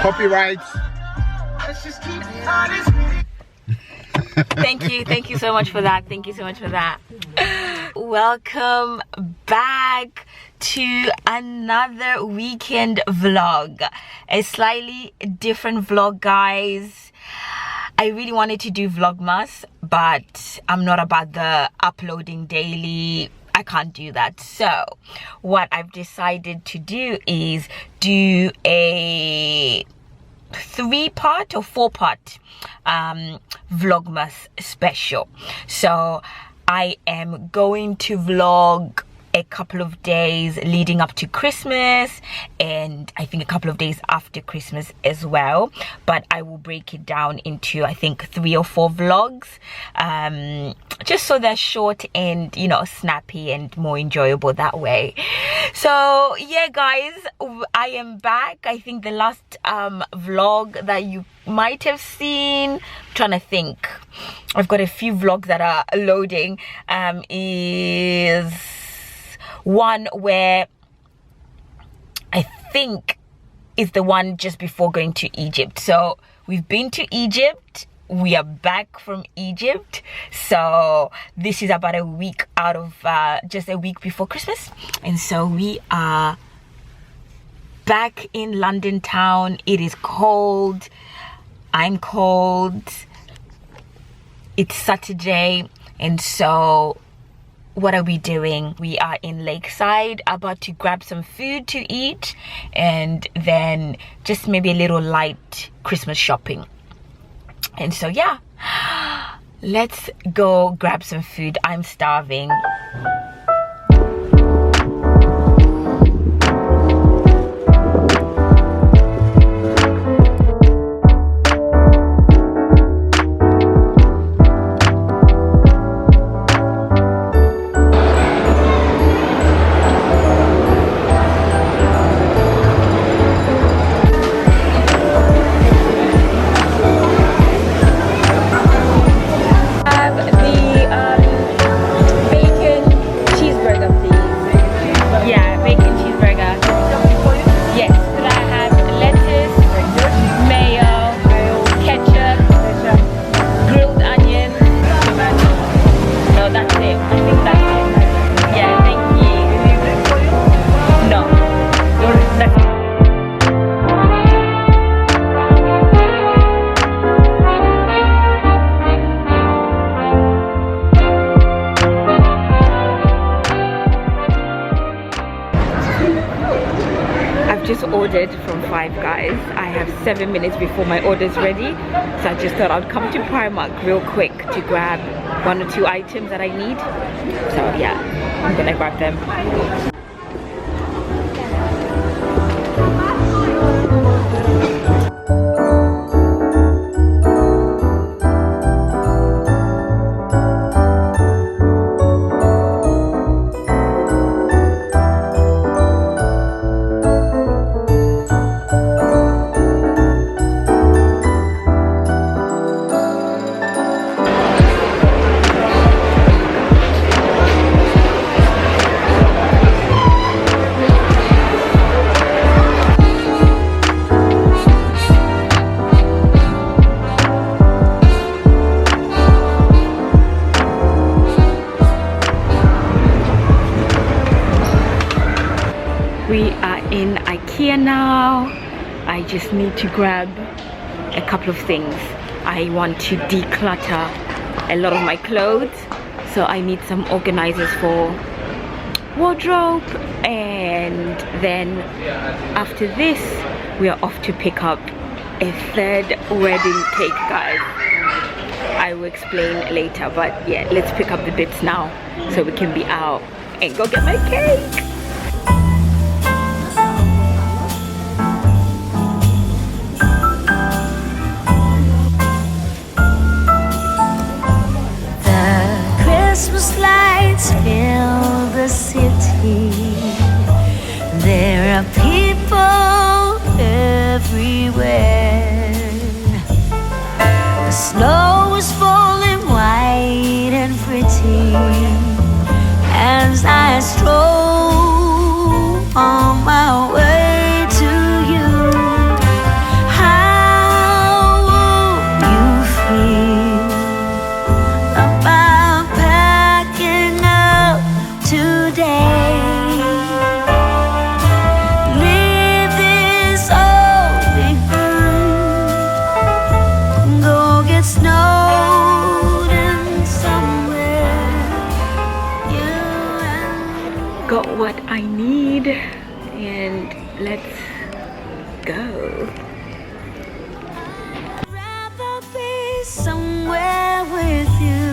Copyright. Thank you so much for that. Thank you so much for that. Welcome back to another weekend vlog, a slightly different vlog, guys. I really wanted to do vlogmas, but I'm not about the uploading daily. I can't do that. So what I've decided to do is do a 3-part or 4-part vlogmas special. So I am going to vlog a couple of days leading up to Christmas, and I think a couple of days after Christmas as well, but I will break it down into, I think, 3 or 4 vlogs, just so they're short and, you know, snappy and more enjoyable that way. So yeah, guys, I am back. I think the last vlog that you might have seen, I'm trying to think, I've got a few vlogs that are loading, is one where I think is the one just before going to Egypt. So we've been to Egypt, we are back from Egypt, so this is about a week out of just a week before Christmas, and so we are back in London town. It is cold, I'm cold, it's Saturday, and so what are we doing? We are in Lakeside, about to grab some food to eat, and then just maybe a little light Christmas shopping. And so yeah, let's go grab some food. I'm starving. Ordered from Five Guys. I have 7 minutes before my order's ready, so I just thought I'd come to Primark real quick to grab 1 or 2 items that I need. So yeah, I'm gonna grab them. We are in Ikea now. I just need to grab a couple of things. I want to declutter a lot of my clothes, so I need some organizers for wardrobe, and then after this we are off to pick up a 3rd wedding cake, guys. I will explain later, but yeah, let's pick up the bits now so we can be out and go get my cake. Christmas lights fill the city. There are people everywhere. The snow is falling white and pretty as I stroll on my way to you. and let's go. Rather be somewhere with you,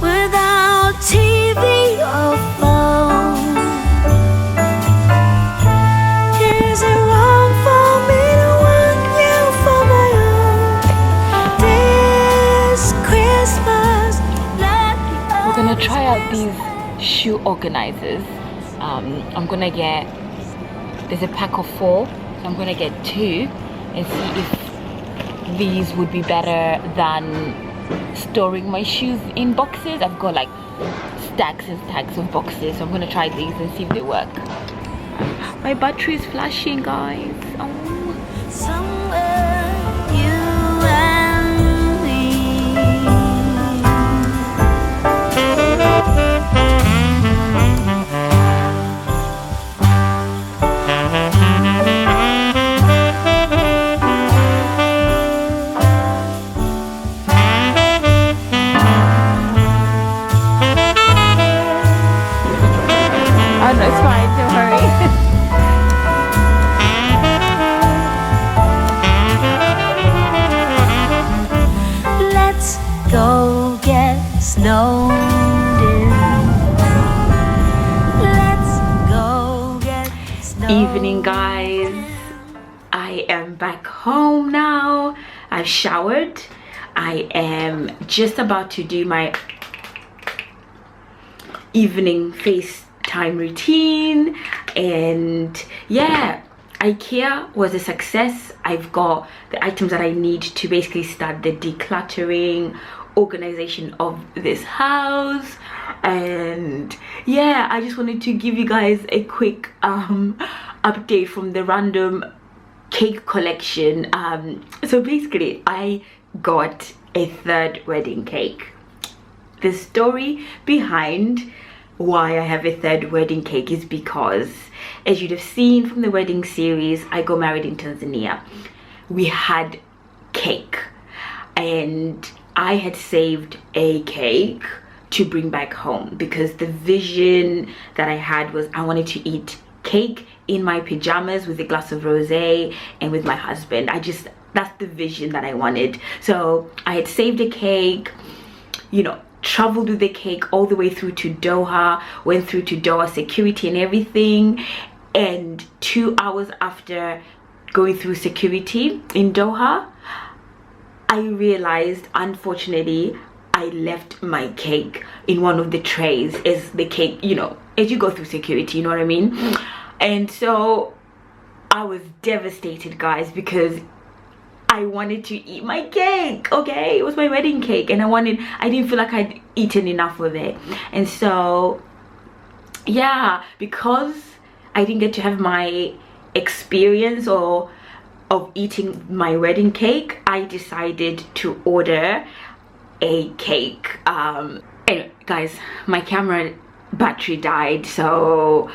without TV or phone. Is it wrong for me to want you for my own? This Christmas, let me We're gonna try out these shoe organizers. I'm gonna get, there's a pack of 4, so I'm gonna get 2 and see if these would be better than storing my shoes in boxes. I've got like stacks and stacks of boxes, so I'm gonna try these and see if they work. My battery is flashing, guys. Oh. somewhere you and me. Oh no, it's fine, don't worry. Let's go get snowed in. Let's go get snowed Evening, guys. I am back home now. I've showered. I am just about to do my evening FaceTime routine, and yeah, IKEA was a success. I've got the items that I need to basically start the decluttering, organization of this house. And yeah, I just wanted to give you guys a quick update from the random cake collection. So basically I got a 3rd wedding cake. The story behind why I have a 3rd wedding cake is because, as you'd have seen from the wedding series, I got married in Tanzania. We had cake, and I had saved a cake to bring back home because the vision that I had was I wanted to eat cake in my pajamas with a glass of rosé and with my husband. That's the vision that I wanted. So I had saved a cake, you know, traveled with the cake all the way through to Doha, went through to Doha security and everything, and 2 hours after going through security in Doha, I realized, unfortunately, I left my cake in one of the trays. As the cake, you know, as you go through security, you know what I mean? And so I was devastated, guys, because I wanted to eat my cake. Okay, it was my wedding cake, and I didn't feel like I'd eaten enough of it. And so yeah, because I didn't get to have my experience of eating my wedding cake, I decided to order a cake. Anyway, guys, my camera battery died, so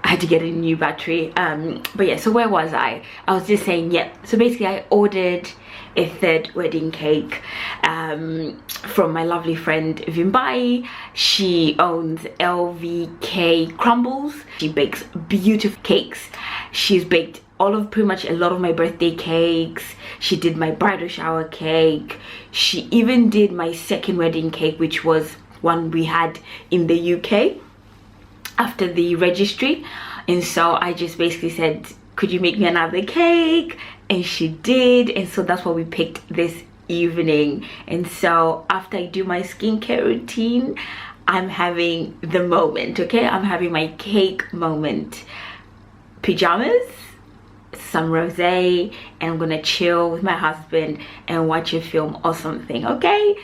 I had to get a new battery. But yeah, so where was I was just saying, yeah, so basically I ordered a 3rd wedding cake from my lovely friend Vimbai. She owns LVK Crumbles. She bakes beautiful cakes. She's baked pretty much a lot of my birthday cakes. She did my bridal shower cake. She even did my 2nd wedding cake, which was one we had in the UK after the registry. And so I just basically said, could you make me another cake? And she did, and so that's what we picked this evening. And so after I do my skincare routine, I'm having the moment, okay? I'm having my cake moment. Pajamas, some rosé, and I'm gonna chill with my husband and watch a film or something, okay?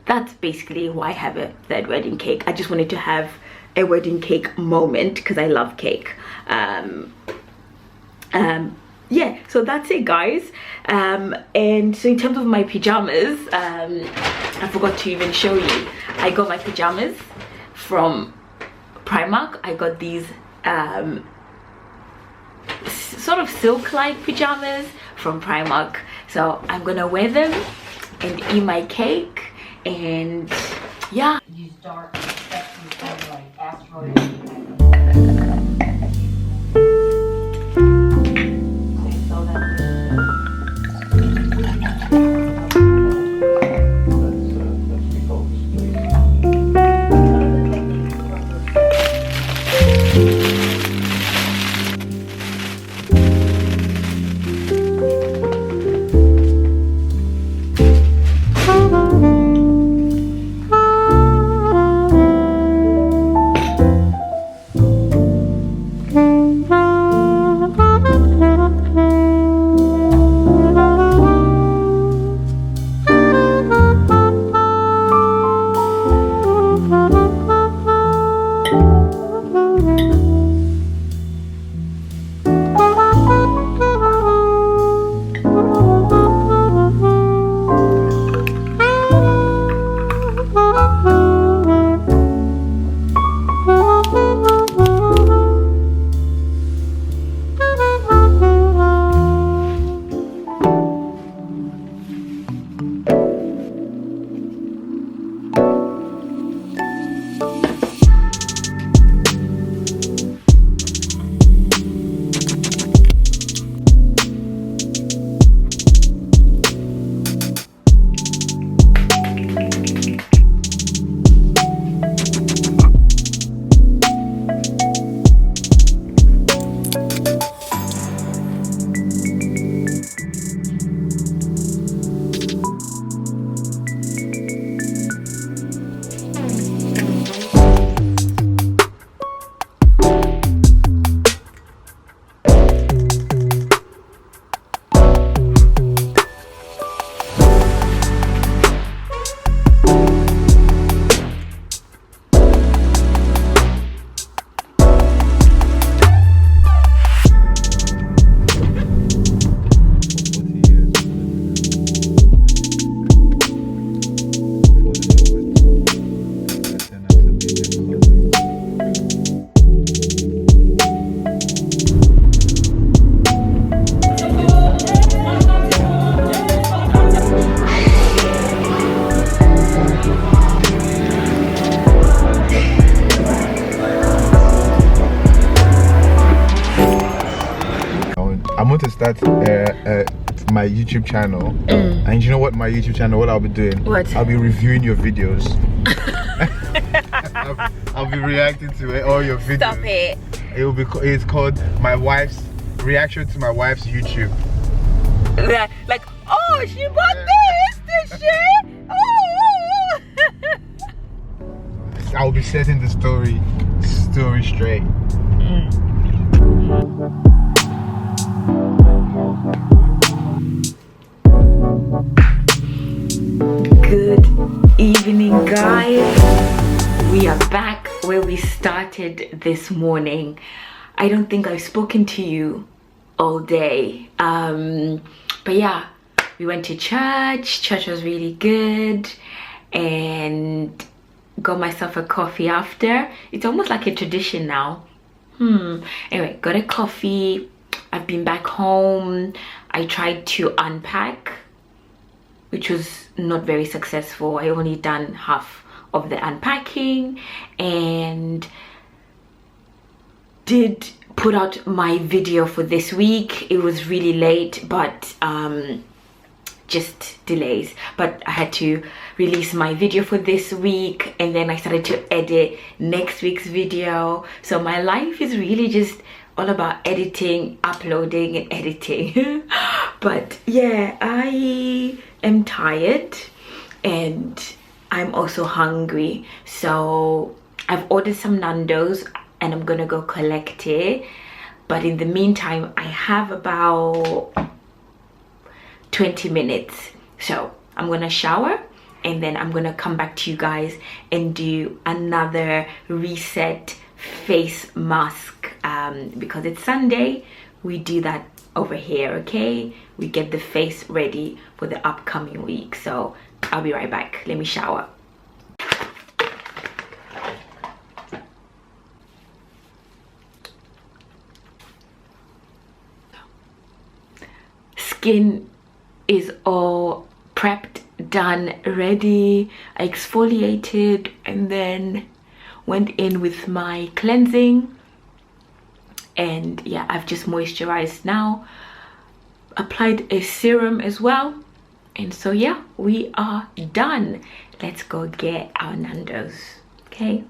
That's basically why I have a 3rd wedding cake. I just wanted to have a wedding cake moment because I love cake. Yeah, so that's it, guys. And so in terms of my pajamas, I forgot to even show you. I got my pajamas from Primark. I got these sort of silk-like pajamas from Primark. So I'm gonna wear them and eat my cake, and yeah. You start expecting kind of like asteroids. want to start my YouTube channel, and you know what? My YouTube channel, what I'll be doing? What? I'll be reviewing your videos. I'll be reacting to all your videos. Stop it. It will be. It's called my wife's reaction to my wife's YouTube. Like, oh, she bought this, did she? Oh. I'll be setting the story straight. Good evening, guys. We are back where we started this morning. I don't think I've spoken to you all day, but yeah, we went to church was really good, and got myself a coffee after. It's almost like a tradition now. Anyway, got a coffee. I've been back home. I tried to unpack, which was not very successful. I only done half of the unpacking, and did put out my video for this week. It was really late, but just delays, but I had to release my video for this week, and then I started to edit next week's video. So my life is really just all about editing, uploading and editing. But yeah, I am tired and I'm also hungry, so I've ordered some Nando's and I'm gonna go collect it. But in the meantime, I have about 20 minutes, so I'm gonna shower and then I'm gonna come back to you guys and do another reset face mask, because it's Sunday. We do that over here, okay? We get the face ready for the upcoming week. So I'll be right back. Let me shower. Skin is all prepped, done, ready. I exfoliated and then went in with my cleansing, and yeah, I've just moisturized now, applied a serum as well, and so yeah, we are done. Let's go get our Nando's, okay?